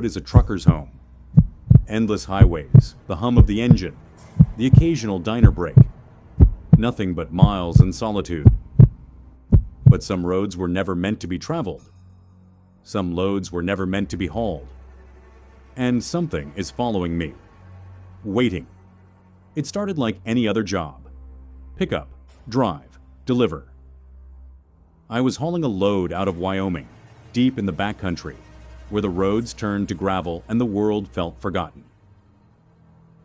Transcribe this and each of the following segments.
road is a trucker's home. Endless highways, the hum of the engine, the occasional diner break. Nothing but miles and solitude. But some roads were never meant to be traveled. Some loads were never meant to be hauled. And something is following me. Waiting. It started like any other job. Pick up, drive, deliver. I was hauling a load out of Wyoming, deep in the backcountry, where the roads turned to gravel and the world felt forgotten.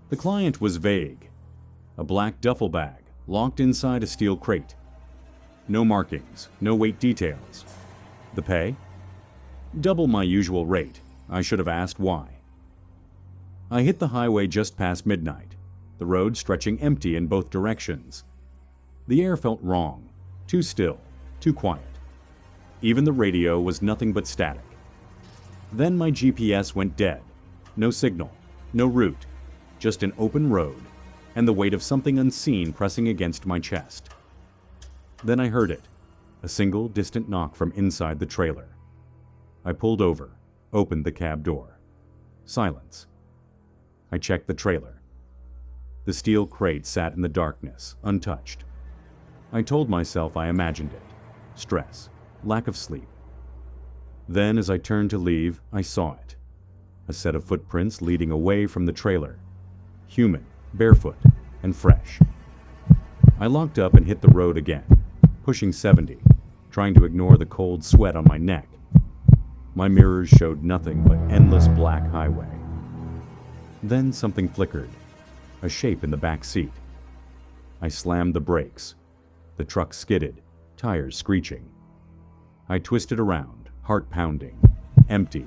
The client was vague. A black duffel bag, locked inside a steel crate. No markings, no weight details. The pay? Double my usual rate. I should have asked why. I hit the highway just past midnight, the road stretching empty in both directions. The air felt wrong, too still, too quiet. Even the radio was nothing but static. Then my GPS went dead. No signal, no route, just an open road, and the weight of something unseen pressing against my chest. Then I heard it, a single distant knock from inside the trailer. I pulled over, opened the cab door. Silence. I checked the trailer. The steel crate sat in the darkness, untouched. I told myself I imagined it. Stress, lack of sleep. Then, as I turned to leave, I saw it. A set of footprints leading away from the trailer. Human, barefoot, and fresh. I locked up and hit the road again, pushing 70, trying to ignore the cold sweat on my neck. My mirrors showed nothing but endless black highway. Then something flickered, a shape in the back seat. I slammed the brakes. The truck skidded, tires screeching. I twisted around, heart pounding, empty.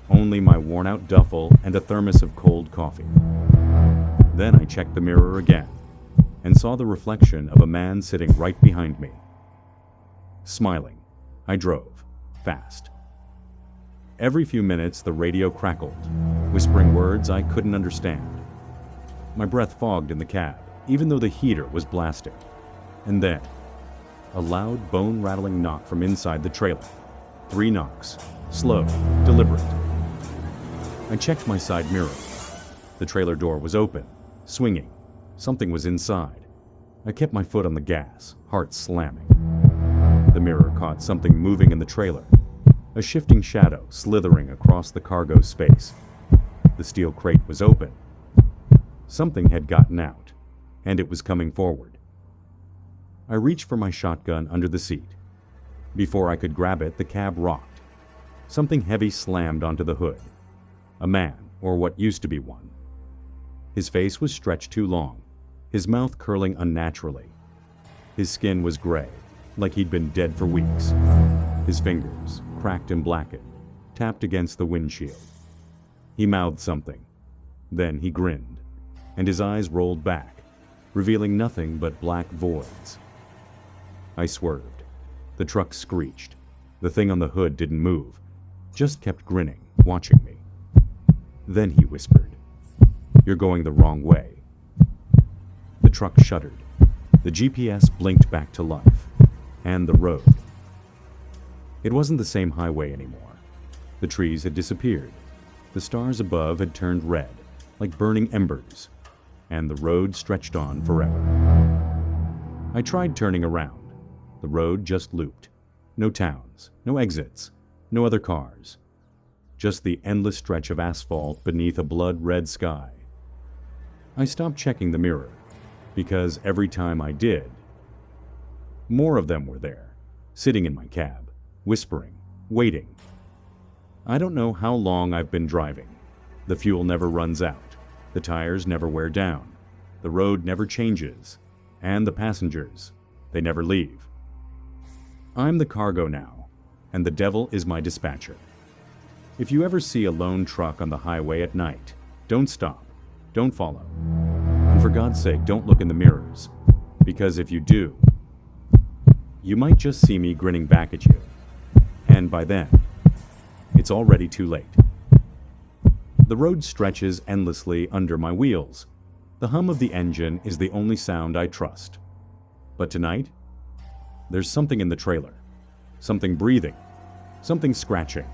Only my worn-out duffel and a thermos of cold coffee. Then I checked the mirror again and saw the reflection of a man sitting right behind me. Smiling, I drove, fast. Every few minutes the radio crackled, whispering words I couldn't understand. My breath fogged in the cab, even though the heater was blasting. And then, a loud, bone-rattling knock from inside the trailer. 3 knocks, slow, deliberate. I checked my side mirror. The trailer door was open, swinging. Something was inside. I kept my foot on the gas, heart slamming. The mirror caught something moving in the trailer. A shifting shadow slithering across the cargo space. The steel crate was open. Something had gotten out, and it was coming forward. I reached for my shotgun under the seat. Before I could grab it, the cab rocked. Something heavy slammed onto the hood. A man, or what used to be one. His face was stretched too long, his mouth curling unnaturally. His skin was gray, like he'd been dead for weeks. His fingers, cracked and blackened, tapped against the windshield. He mouthed something. Then he grinned, and his eyes rolled back, revealing nothing but black voids. I swerved. The truck screeched. The thing on the hood didn't move, just kept grinning, watching me. Then he whispered, "You're going the wrong way." The truck shuddered. The GPS blinked back to life. And the road. It wasn't the same highway anymore. The trees had disappeared. The stars above had turned red, like burning embers, and the road stretched on forever. I tried turning around. The road just looped. No towns, no exits, no other cars. Just the endless stretch of asphalt beneath a blood-red sky. I stopped checking the mirror, because every time I did, more of them were there, sitting in my cab, whispering, waiting. I don't know how long I've been driving. The fuel never runs out. The tires never wear down. The road never changes. And the passengers, they never leave. I'm the cargo now, and the devil is my dispatcher. If you ever see a lone truck on the highway at night, don't stop, don't follow. And for God's sake, don't look in the mirrors, because if you do, you might just see me grinning back at you. And by then, it's already too late. The road stretches endlessly under my wheels. The hum of the engine is the only sound I trust. But tonight, there's something in the trailer. Something breathing. Something scratching.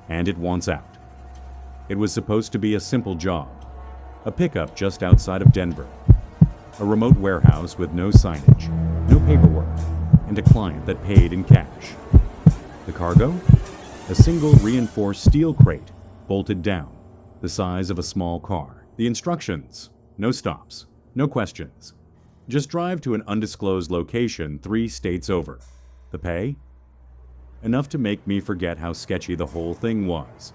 And it wants out. It was supposed to be a simple job, a pickup just outside of Denver, a remote warehouse with no signage, no paperwork, and a client that paid in cash. The cargo? A single reinforced steel crate, bolted down, the size of a small car. The instructions: no stops, no questions. Just drive to an undisclosed location 3 states over. The pay? Enough to make me forget how sketchy the whole thing was.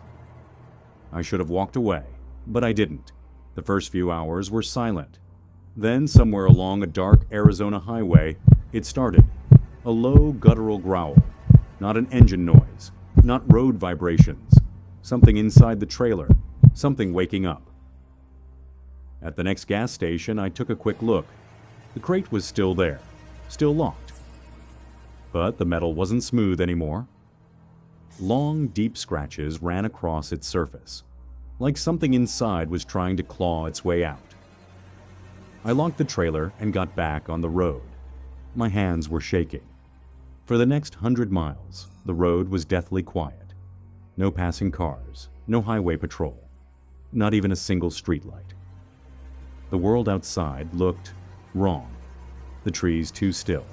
I should have walked away, but I didn't. The first few hours were silent. Then, somewhere along a dark Arizona highway, it started. A low, guttural growl. Not an engine noise, not road vibrations. Something inside the trailer, something waking up. At the next gas station, I took a quick look. The crate was still there, still locked. But the metal wasn't smooth anymore. Long, deep scratches ran across its surface, like something inside was trying to claw its way out. I locked the trailer and got back on the road. My hands were shaking. For the next 100 miles, the road was deathly quiet. No passing cars, no highway patrol, not even a single streetlight. The world outside looked wrong. The trees too still,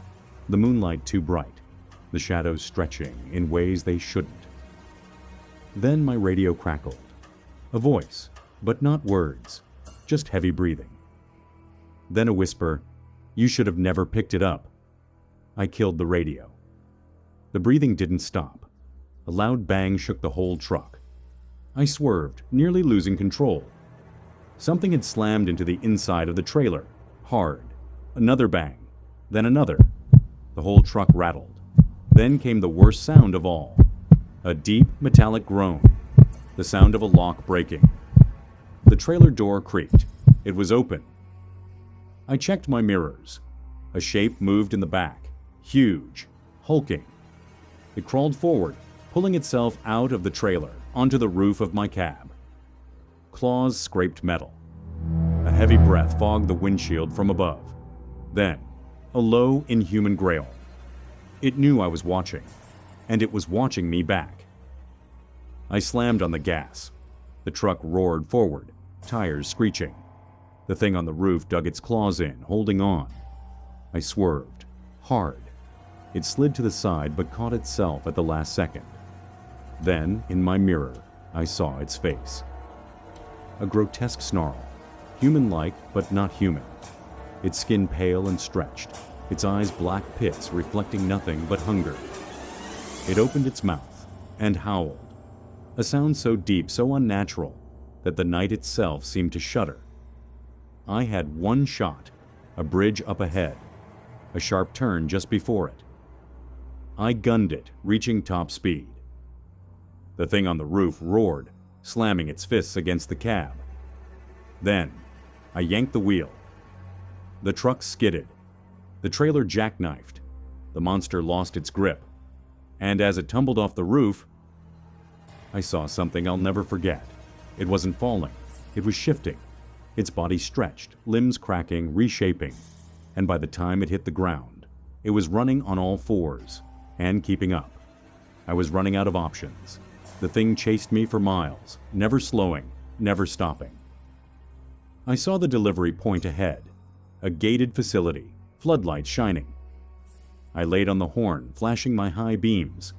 the moonlight too bright, the shadows stretching in ways they shouldn't. Then my radio crackled. A voice, but not words, just heavy breathing. Then a whisper, "You should have never picked it up." I killed the radio. The breathing didn't stop. A loud bang shook the whole truck. I swerved, nearly losing control. Something had slammed into the inside of the trailer, hard. Another bang, then another. The whole truck rattled. Then came the worst sound of all. A deep, metallic groan. The sound of a lock breaking. The trailer door creaked. It was open. I checked my mirrors. A shape moved in the back, huge, hulking. It crawled forward, pulling itself out of the trailer onto the roof of my cab. Claws scraped metal. A heavy breath fogged the windshield from above. Then, a low, inhuman growl. It knew I was watching, and it was watching me back. I slammed on the gas. The truck roared forward, tires screeching. The thing on the roof dug its claws in, holding on. I swerved, hard. It slid to the side but caught itself at the last second. Then, in my mirror, I saw its face. A grotesque snarl, human-like but not human. Its skin pale and stretched, its eyes black pits reflecting nothing but hunger. It opened its mouth and howled, a sound so deep, so unnatural, that the night itself seemed to shudder. I had one shot, a bridge up ahead, a sharp turn just before it. I gunned it, reaching top speed. The thing on the roof roared, slamming its fists against the cab. Then, I yanked the wheel. The truck skidded. The trailer jackknifed. The monster lost its grip. And as it tumbled off the roof, I saw something I'll never forget. It wasn't falling. It was shifting. Its body stretched, limbs cracking, reshaping. And by the time it hit the ground, it was running on all fours and keeping up. I was running out of options. The thing chased me for miles, never slowing, never stopping. I saw the delivery point ahead, a gated facility, floodlights shining. I laid on the horn, flashing my high beams.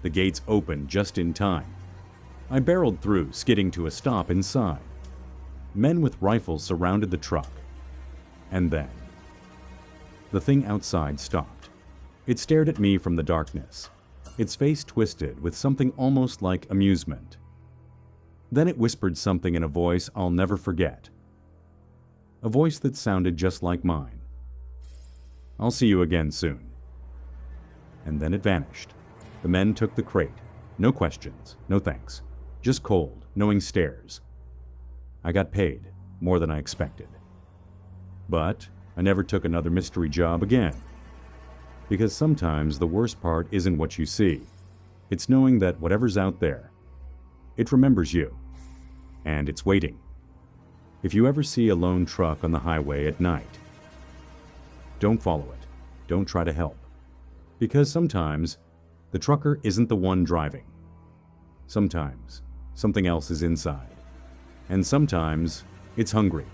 The gates opened just in time. I barreled through, skidding to a stop inside. Men with rifles surrounded the truck. And then, the thing outside stopped. It stared at me from the darkness, its face twisted with something almost like amusement. Then it whispered something in a voice I'll never forget. A voice that sounded just like mine. "I'll see you again soon." And then it vanished. The men took the crate. No questions, no thanks. Just cold, knowing stares. I got paid, more than I expected. But I never took another mystery job again. Because sometimes the worst part isn't what you see. It's knowing that whatever's out there, it remembers you. And it's waiting. If you ever see a lone truck on the highway at night, don't follow it. Don't try to help. Because sometimes the trucker isn't the one driving. Sometimes something else is inside. And sometimes it's hungry.